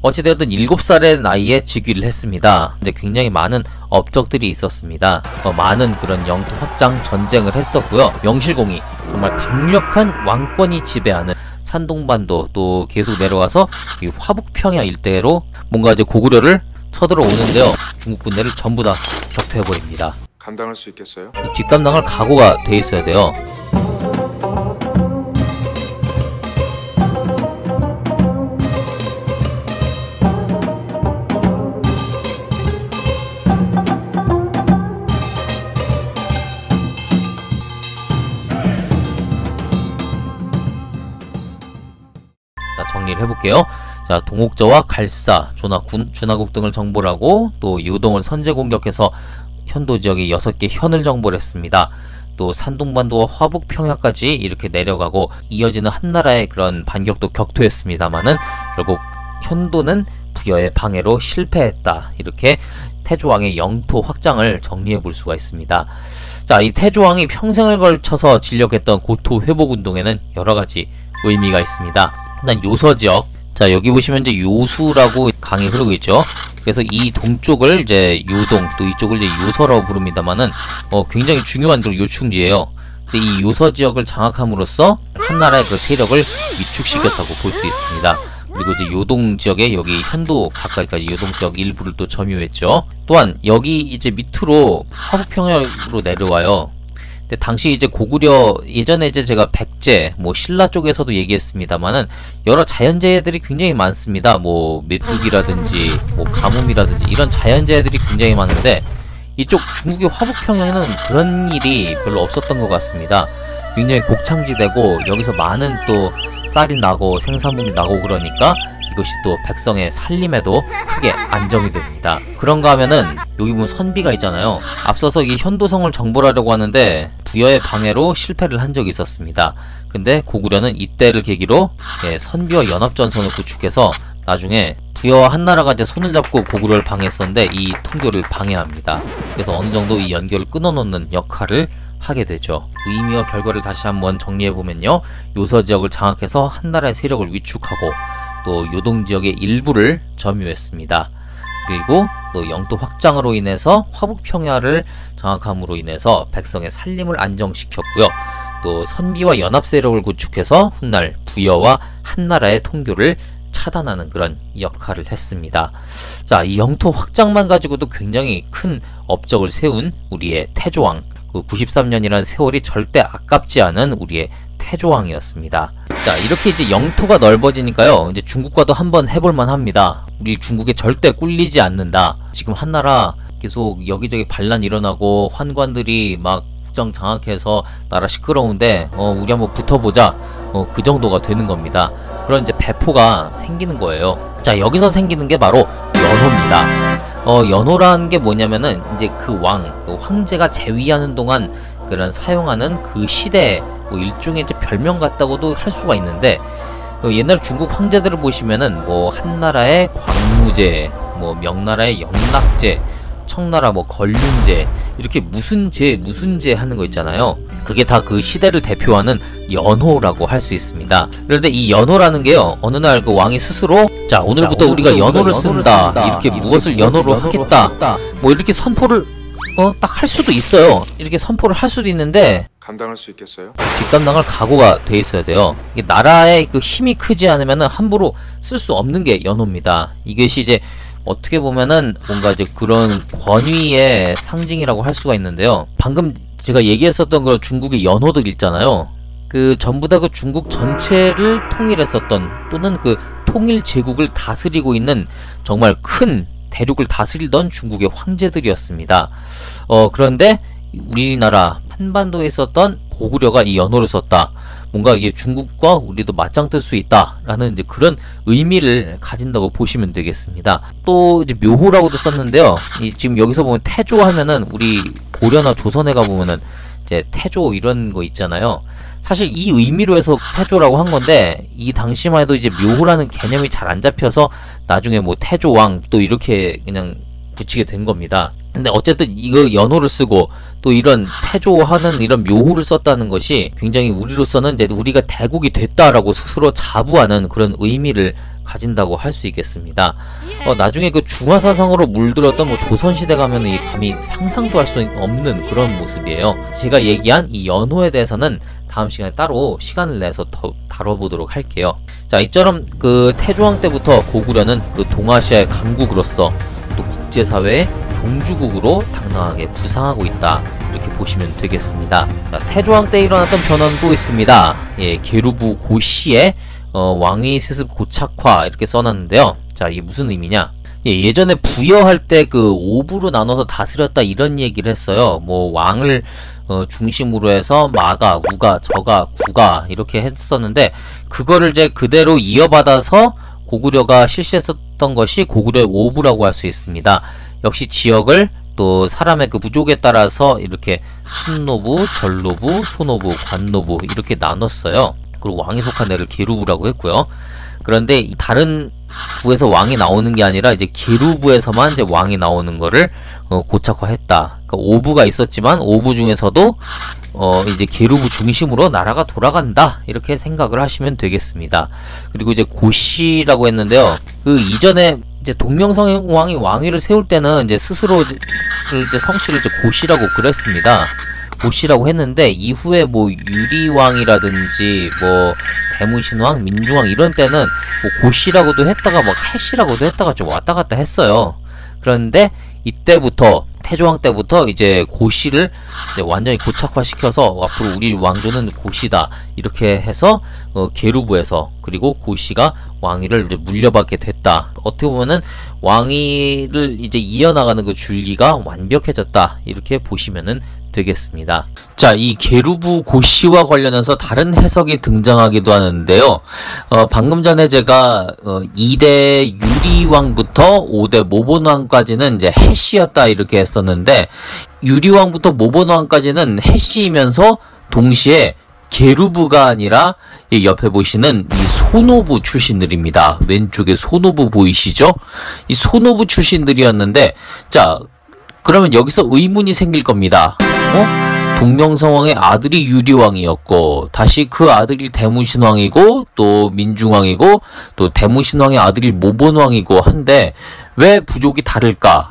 어찌되었든 7살의 나이에 즉위를 했습니다. 근데 굉장히 많은 업적들이 있었습니다. 많은 그런 영토 확장 전쟁을 했었고요. 명실공히 정말 강력한 왕권이 지배하는 산동반도 또 계속 내려가서 이 화북평야 일대로 뭔가 이제 고구려를 쳐들어오는데요. 중국 군대를 전부 다 격퇴해버립니다. 감당할 수 있겠어요? 뒷감당할 각오가 돼 있어야 돼요. 자, 정리를 해볼게요. 자, 동옥저와 갈사, 준하국 등을 정보를 하고 또 요동을 선제 공격해서 현도 지역의 6개 현을 정보를 했습니다. 또 산동반도와 화북평야까지 이렇게 내려가고 이어지는 한나라의 그런 반격도 격퇴했습니다만은 결국 현도는 부여의 방해로 실패했다. 이렇게 태조왕의 영토 확장을 정리해 볼 수가 있습니다. 자, 이 태조왕이 평생을 걸쳐서 진력했던 고토 회복 운동에는 여러 가지 의미가 있습니다. 일단 요서지역, 자 여기 보시면 이제 요수라고 강이 흐르고 있죠. 그래서 이 동쪽을 이제 요동, 또 이쪽을 이제 요서라고 부릅니다만은 굉장히 중요한 그런 요충지예요. 근데 이 요서 지역을 장악함으로써 한나라의 그 세력을 위축시켰다고 볼 수 있습니다. 그리고 이제 요동 지역에 여기 현도 가까이까지 요동 지역 일부를 또 점유했죠. 또한 여기 이제 밑으로 화북평야로 내려와요. 근데 당시 이제 고구려, 예전에 이제 제가 백제, 뭐 신라 쪽에서도 얘기했습니다만은 여러 자연재해들이 굉장히 많습니다. 뭐 메뚜기라든지 뭐 가뭄이라든지 이런 자연재해들이 굉장히 많은데 이쪽 중국의 화북평야에는 그런 일이 별로 없었던 것 같습니다. 굉장히 곡창지대고 여기서 많은 또 쌀이 나고 생산물이 나고 그러니까 이것이 또 백성의 살림에도 크게 안정이 됩니다. 그런가 하면은 여기 보면 선비가 있잖아요. 앞서서 이 현도성을 정벌 하려고 하는데 부여의 방해로 실패를 한 적이 있었습니다. 근데 고구려는 이때를 계기로 선비와 연합전선을 구축해서 나중에 부여와 한나라가 이제 손을 잡고 고구려를 방해했었는데 이 통교를 방해합니다. 그래서 어느 정도 이 연결을 끊어놓는 역할을 하게 되죠. 의미와 결과를 다시 한번 정리해보면요. 요서 지역을 장악해서 한나라의 세력을 위축하고 또 요동 지역의 일부를 점유했습니다. 그리고 또 영토 확장으로 인해서 화북평야를 장악함으로 인해서 백성의 살림을 안정시켰고요. 또 선비와 연합 세력을 구축해서 훗날 부여와 한나라의 통교를 차단하는 그런 역할을 했습니다. 자, 이 영토 확장만 가지고도 굉장히 큰 업적을 세운 우리의 태조왕, 그 93년이라는 세월이 절대 아깝지 않은 우리의 태조왕이었습니다. 자, 이렇게 이제 영토가 넓어지니까요, 이제 중국과도 한번 해볼만 합니다. 우리 중국에 절대 꿀리지 않는다. 지금 한나라 계속 여기저기 반란 일어나고 환관들이 막 국정 장악해서 나라 시끄러운데 우리 한번 붙어보자. 그 정도가 되는 겁니다. 그런 이제 배포가 생기는 거예요. 자, 여기서 생기는 게 바로 연호입니다. 연호라는 게 뭐냐면은 이제 그 황제가 재위하는 동안 그런 사용하는 그 시대 뭐 일종의 이제 별명 같다고도 할 수가 있는데 옛날 중국 황제들을 보시면은 뭐 한나라의 광무제, 뭐 명나라의 영락제, 청나라 뭐 걸륜제 이렇게 무슨 제 하는 거 있잖아요. 그게 다 그 시대를 대표하는 연호라고 할 수 있습니다. 그런데 이 연호라는 게요, 어느 날 그 왕이 스스로 자 오늘부터 우리가 연호를 쓴다, 이렇게 무엇을 연호로 하겠다 뭐 이렇게 선포를 딱 할 수도 있어요. 이렇게 선포를 할 수도 있는데 감당할 수 있겠어요? 뒷감당할 각오가 돼 있어야 돼요. 이게 나라의 그 힘이 크지 않으면은 함부로 쓸 수 없는 게 연호입니다. 이것이 이제 어떻게 보면은 뭔가 이제 그런 권위의 상징이라고 할 수가 있는데요. 방금 제가 얘기했었던 그런 중국의 연호들 있잖아요. 그 전부 다 그 중국 전체를 통일했었던 또는 그 통일 제국을 다스리고 있는 정말 큰 대륙을 다스리던 중국의 황제들이었습니다. 그런데 우리나라 한반도에 있었던 고구려가 이 연호를 썼다. 뭔가 이게 중국과 우리도 맞짱 뜰 수 있다라는 이제 그런 의미를 가진다고 보시면 되겠습니다. 또 이제 묘호라고도 썼는데요. 지금 여기서 보면 태조 하면은 우리 고려나 조선에 가보면은 이제 태조 이런 거 있잖아요. 사실 이 의미로 해서 태조라고 한 건데 이 당시만 해도 이제 묘호라는 개념이 잘 안 잡혀서 나중에 뭐 태조왕 또 이렇게 그냥 붙이게 된 겁니다. 근데 어쨌든 이거 연호를 쓰고 또 이런 태조하는 이런 묘호를 썼다는 것이 굉장히 우리로서는 이제 우리가 대국이 됐다라고 스스로 자부하는 그런 의미를 가진다고 할 수 있겠습니다. 나중에 그 중화사상으로 물들었던 뭐 조선시대 가면은 이 감히 상상도 할 수 없는 그런 모습이에요. 제가 얘기한 이 연호에 대해서는 다음 시간에 따로 시간을 내서 더 다뤄보도록 할게요. 자, 이처럼 그 태조왕 때부터 고구려는 그 동아시아의 강국으로서 또 국제사회의 종주국으로 당당하게 부상하고 있다, 이렇게 보시면 되겠습니다. 자, 태조왕 때 일어났던 변화는 또 있습니다. 예, 계루부 고시에 왕위 세습 고착화 이렇게 써놨는데요. 자, 이게 무슨 의미냐? 예전에 부여할 때 그 5부로 나눠서 다스렸다 이런 얘기를 했어요. 뭐 왕을 중심으로 해서 마가, 우가, 저가, 구가 이렇게 했었는데, 그거를 이제 그대로 이어받아서 고구려가 실시했었던 것이 고구려의 5부라고 할 수 있습니다. 역시 지역을 또 사람의 그 부족에 따라서 이렇게 순노부, 절노부, 소노부, 관노부 이렇게 나눴어요. 그리고 왕이 속한 데를 계루부라고 했고요. 그런데 다른 부에서 왕이 나오는 게 아니라 이제 계루부에서만 이제 왕이 나오는 거를 고착화했다. 그러니까 5부가 있었지만 5부 중에서도 이제 계루부 중심으로 나라가 돌아간다, 이렇게 생각을 하시면 되겠습니다. 그리고 이제 고시라고 했는데요. 그 이전에 이제 동명성왕이 왕위를 세울 때는 이제 스스로 이제 성씨를 이제 고시라고 그랬습니다. 고시라고 했는데, 이후에 뭐 유리왕이라든지 뭐 대무신왕, 민중왕 이런 때는 뭐 고시라고도 했다가 막 해시라고도 했다가 좀 왔다 갔다 했어요. 그런데 이때부터 태조왕 때부터 이제 고시를 이제 완전히 고착화시켜서 앞으로 우리 왕조는 고시다, 이렇게 해서 계루부에서 그리고 고시가 왕위를 이제 물려받게 됐다. 어떻게 보면은 왕위를 이제 이어나가는 그 줄기가 완벽해졌다, 이렇게 보시면은 되겠습니다. 자, 이 계루부 고시와 관련해서 다른 해석이 등장하기도 하는데요. 방금 전에 제가 2대 유리왕부터 5대 모본왕까지는 이제 해시였다 이렇게 했었는데, 유리왕부터 모본왕까지는 해시이면서 동시에 계루부가 아니라 이 옆에 보시는 이 소노부 출신들입니다. 왼쪽에 소노부 보이시죠? 이 소노부 출신들이었는데, 자, 그러면 여기서 의문이 생길 겁니다. 동명성왕의 아들이 유리왕이었고, 다시 그 아들이 대무신왕이고, 또 민중왕이고, 또 대무신왕의 아들이 모본왕이고 한데 왜 부족이 다를까?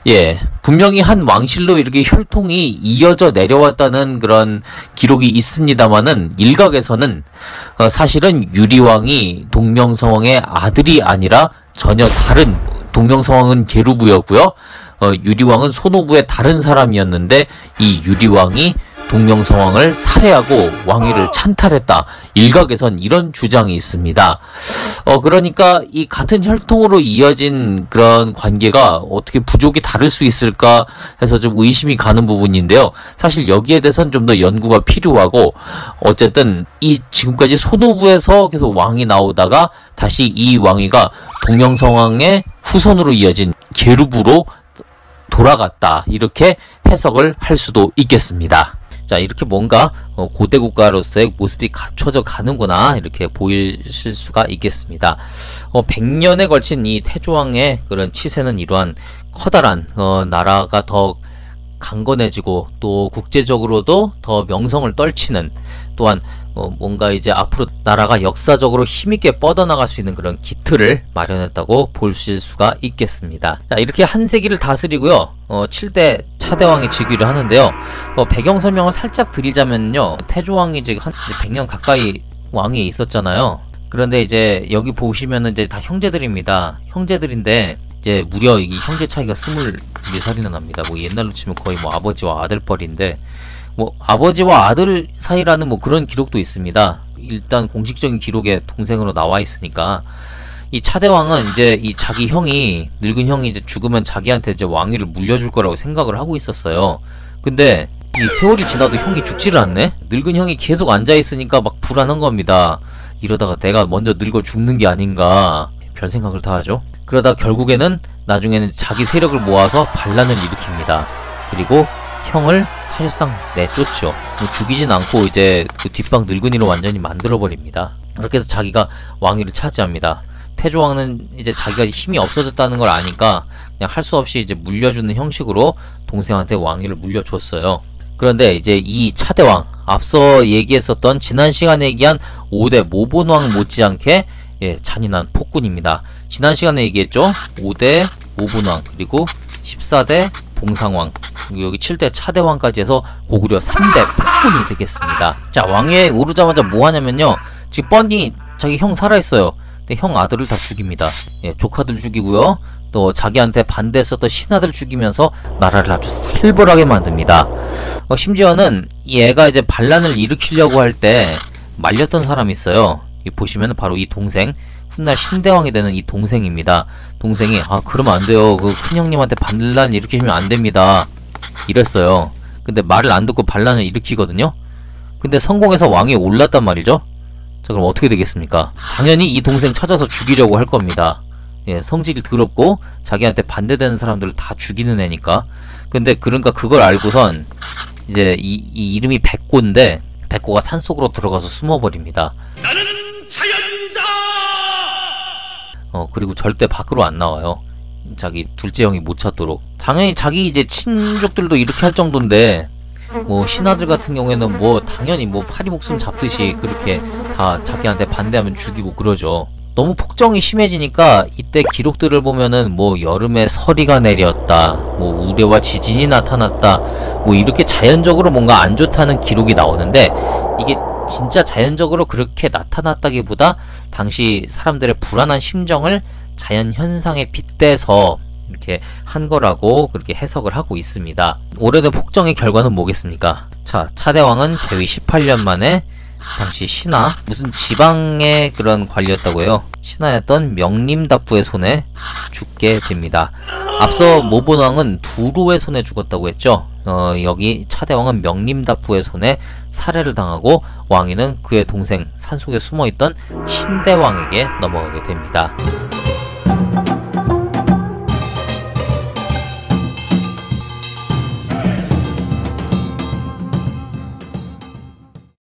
예, 분명히 한 왕실로 이렇게 혈통이 이어져 내려왔다는 그런 기록이 있습니다만은, 일각에서는 사실은 유리왕이 동명성왕의 아들이 아니라 전혀 다른, 동명성왕은 계루부였고요. 유리왕은 소노부의 다른 사람이었는데, 이 유리왕이 동명성왕을 살해하고 왕위를 찬탈했다. 일각에선 이런 주장이 있습니다. 그러니까 이 같은 혈통으로 이어진 그런 관계가 어떻게 부족이 다를 수 있을까 해서 좀 의심이 가는 부분인데요. 사실 여기에 대해서는 좀 더 연구가 필요하고, 어쨌든 이 지금까지 소노부에서 계속 왕이 나오다가 다시 이 왕위가 동명성왕의 후손으로 이어진 계루부로 돌아갔다, 이렇게 해석을 할 수도 있겠습니다. 자, 이렇게 뭔가 고대 국가로서의 모습이 갖춰져 가는구나, 이렇게 보이실 수가 있겠습니다. 100년에 걸친 이 태조왕의 그런 치세는 이러한 커다란 나라가 더 강건해지고, 또 국제적으로도 더 명성을 떨치는, 또한 뭔가 이제 앞으로 나라가 역사적으로 힘있게 뻗어나갈 수 있는 그런 기틀을 마련했다고 보실 수가 있겠습니다. 자, 이렇게 한 세기를 다스리고요. 7대 차대왕이 즉위를 하는데요. 배경 설명을 살짝 드리자면요. 태조왕이 이제 한 100년 가까이 왕위에 있었잖아요. 그런데 이제 여기 보시면은 이제 다 형제들입니다. 형제들인데 이제 무려 이 형제 차이가 24살이나 납니다. 뭐 옛날로 치면 거의 뭐 아버지와 아들뻘인데, 뭐 아버지와 아들 사이라는 뭐 그런 기록도 있습니다. 일단 공식적인 기록에 동생으로 나와 있으니까, 이 차대왕은 이제 이 자기 형이, 늙은 형이 이제 죽으면 자기한테 이제 왕위를 물려줄 거라고 생각을 하고 있었어요. 근데 이 세월이 지나도 형이 죽지를 않네? 늙은 형이 계속 앉아있으니까 막 불안한 겁니다. 이러다가 내가 먼저 늙어 죽는 게 아닌가, 별 생각을 다 하죠. 그러다 결국에는 나중에는 자기 세력을 모아서 반란을 일으킵니다. 그리고 형을 사실상 내쫓죠. 뭐 죽이진 않고 이제 그 뒷방 늙은이로 완전히 만들어버립니다. 그렇게 해서 자기가 왕위를 차지합니다. 태조왕은 이제 자기가 힘이 없어졌다는 걸 아니까 그냥 할 수 없이 이제 물려주는 형식으로 동생한테 왕위를 물려줬어요. 그런데 이제 이 차대왕, 앞서 얘기했었던 지난 시간에 얘기한 5대 모본왕 못지않게 잔인한 폭군입니다. 지난 시간에 얘기했죠. 5대 모본왕, 그리고 14대 봉상왕, 그리고 여기 7대 차대왕까지 해서 고구려 3대 폭군이 되겠습니다. 자, 왕위에 오르자마자 뭐 하냐면요, 지금 뻔히 자기 형 살아있어요. 근데 형 아들을 다 죽입니다. 조카들 죽이고요, 또 자기한테 반대했었던 신하들 죽이면서 나라를 아주 살벌하게 만듭니다. 심지어는 얘가 이제 반란을 일으키려고 할 때 말렸던 사람이 있어요. 보시면 바로 이 동생, 훗날 신대왕이 되는 이 동생입니다. 동생이 그러면 안 돼요. 그 큰형님한테 반란 일으키시면 안 됩니다. 이랬어요. 근데 말을 안 듣고 반란을 일으키거든요. 근데 성공해서 왕위에 올랐단 말이죠. 자, 그럼 어떻게 되겠습니까? 당연히 이 동생 찾아서 죽이려고 할 겁니다. 성질이 더럽고 자기한테 반대되는 사람들을 다 죽이는 애니까. 근데 그러니까 그걸 알고선 이제 이 이름이 백고인데, 백고가 산속으로 들어가서 숨어버립니다. 나는 자연이다. 그리고 절대 밖으로 안 나와요. 자기 둘째 형이 못 찾도록. 당연히 자기 이제 친족들도 이렇게 할 정도인데, 뭐 신하들 같은 경우에는 뭐 당연히 뭐 파리 목숨 잡듯이 그렇게 다 자기한테 반대하면 죽이고 그러죠. 너무 폭정이 심해지니까 이때 기록들을 보면은 뭐 여름에 서리가 내렸다, 뭐 우레와 지진이 나타났다, 뭐 이렇게 자연적으로 뭔가 안 좋다는 기록이 나오는데, 이게 진짜 자연적으로 그렇게 나타났다기보다 당시 사람들의 불안한 심정을 자연 현상에 빗대서 이렇게 한 거라고 그렇게 해석을 하고 있습니다. 오래된 폭정의 결과는 뭐겠습니까? 자, 차대왕은 재위 18년 만에 당시 신하, 무슨 지방의 그런 관리였다고 해요. 신하였던 명림답부의 손에 죽게 됩니다. 앞서 모본왕은 두로의 손에 죽었다고 했죠. 여기 차대왕은 명림답부의 손에 살해를 당하고 왕위는 그의 동생 산속에 숨어있던 신대왕에게 넘어가게 됩니다.